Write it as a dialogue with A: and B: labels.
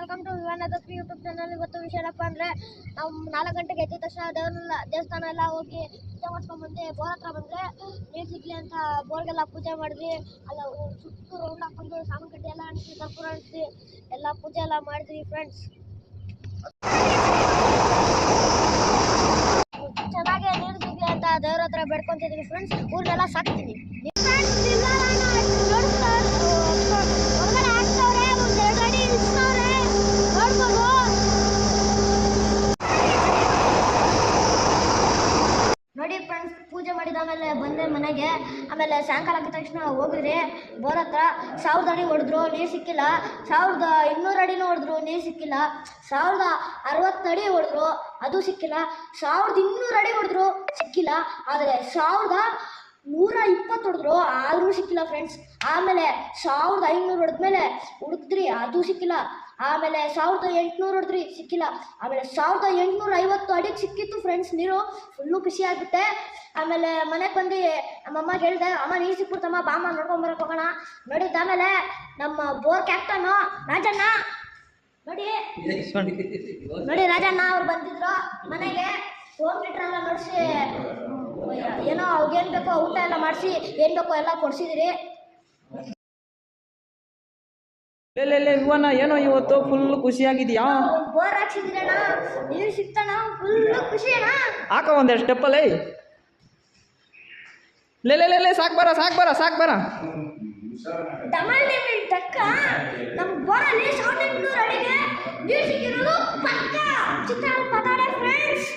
A: Welcome to ವಿವಾನ ದತ್ತಿ YouTube channel. ಇವತ್ತು ವಿಷಯ ಏನಪ್ಪ ಅಂದರೆ, ನಾವು 4 ಗಂಟೆಗೆ ಎದ್ದ ತಕ್ಷಣ ದೇವಸ್ಥಾನ ಎಲ್ಲ ಹೋಗಿ ಪೂಜೆ ಮಾಡ್ಕೊಂಡು ಬಂದೆ. ಬೋರ್ ಹತ್ರ ಬಂದರೆ ನೀರು ಸಿಗಲಿ ಅಂತ ಬೋರ್ಗೆಲ್ಲ ಪೂಜೆ ಮಾಡಿದ್ವಿ. ಅಲ್ಲ ಸುತ್ತು ರೌಂಡ್ ಹಾಕೊಂಡು ಸಾಮಾನು ಕಡ್ಡಿ ಎಲ್ಲ ಅಣಿಸಿ ಕರ್ಪೂರ ಅಣಿಸಿ ಎಲ್ಲ ಪೂಜೆ ಎಲ್ಲ ಮಾಡಿದ್ವಿ ಫ್ರೆಂಡ್ಸ್. ಚೆನ್ನಾಗಿ ನೀರು ಸಿಗಲಿ ಅಂತ ದೇವ್ರ ಹತ್ರ ಬೇಡ್ಕೊತಿದ್ವಿ ಫ್ರೆಂಡ್ಸ್. ಊರಿನೆಲ್ಲ ಸಾಕ್ತೀನಿ. ನೋಡಿ ಫ್ರೆಂಡ್ಸ್, ಪೂಜೆ ಮಾಡಿದ ಆಮೇಲೆ ಬಂದೆ ಮನೆಗೆ. ಆಮೇಲೆ ಸಾಯಂಕಾಲ ಆಗಿದ ತಕ್ಷಣ ಹೋಗಿದ್ರಿ ಬೋರ್ ಹತ್ರ. 1000 ಅಡಿ ಹೊಡೆದ್ರು, ನೀರು ಸಿಕ್ಕಿಲ್ಲ. 1200 ಅಡಿನೂ ಹೊಡೆದ್ರು, ನೀರು ಸಿಕ್ಕಿಲ್ಲ. 1060 ಅಡಿ ಹೊಡೆದ್ರು, ಅದು ಸಿಕ್ಕಿಲ್ಲ. 1200 ಅಡಿ ಹೊಡೆದ್ರು, ಸಿಕ್ಕಿಲ್ಲ. ಆದರೆ 1120 ಹೊಡೆದ್ರು, ಆದರೂ ಸಿಕ್ಕಿಲ್ಲ ಫ್ರೆಂಡ್ಸ್. ಆಮೇಲೆ 1500 ಹೊಡೆದ್ಮೇಲೆ ಹುಡುಕ್ದ್ರಿ, ಅದು ಸಿಕ್ಕಿಲ್ಲ. ಆಮೇಲೆ 1800 ಹೊಡೆದ್ರಿ, ಸಿಕ್ಕಿಲ್ಲ. ಆಮೇಲೆ 1850 ಅಡಿಗೆ ಸಿಕ್ಕಿತ್ತು ಫ್ರೆಂಡ್ಸ್ ನೀರು. ಫುಲ್ಲು ಖುಷಿ ಆಗಿಬಿಟ್ಟೆ. ಆಮೇಲೆ ಮನೆಗೆ ಬಂದು ನಮ್ಮಮ್ಮಗೆ ಹೇಳಿದೆ, ಅಮ್ಮ ನೀರು ಸಿಕ್ಬಿಡ್ತಮ್ಮ, ಬಾಮ್ಮ ನೋಡ್ಕೊಂಬರಕ್ಕೆ ಹೋಗೋಣ. ನೋಡಿದ್ದ ಆಮೇಲೆ ನಮ್ಮ ಬೋರ್ ಕ್ಯಾಪ್ಟನ್ನು ರಾಜಣ್ಣ, ನೋಡಿ ರಾಜಣ್ಣ ಅವ್ರು ಬಂದಿದ್ರು ಮನೆಗೆ. ಹೋಮ್ ಥಿಯೇಟರ್ ಎಲ್ಲ ನಡೆಸಿ, ಏನೋ ಅವ್ಗೇನು ಬೇಕೋ ಊಟ ಎಲ್ಲ ಮಾಡಿಸಿ, ಏನು ಬೇಕೋ ಎಲ್ಲ ಕೊಡಿಸಿದಿರಿ.
B: ಇವನ್ನ ಏನೋ ಇವತ್ತು ಫುಲ್ ಖುಷಿಯಾಗಿದ್ಯಾ?
A: ಬೋರ್ ಹಾಕ್ಸಿದ್ರಣ್ಣ, ನೀರು ಸಿಕ್ತಣ್ಣ, ಫುಲ್ ಖುಷಿ ಅಣ್ಣ.
B: ಹಾಕ ಒಂದೆರಡು ಸ್ಟೆಪ್ಪಲ್ಲಿ. ಸಾಕ್ ಬರ
A: ಡಮಲ್ ಡೆಮಿಲ್ ಟಕ್ಕ. ನಮ್ಮ ಬೋರಲ್ಲಿ 1800 ಅಡಿಗೆ ನೀರು ಸಿಕ್ಕಿರೋದು ಪಕ್ಕ. ಚಿತ್ರ ಪದಾಡೆ ಫ್ರೆಂಡ್ಸ್.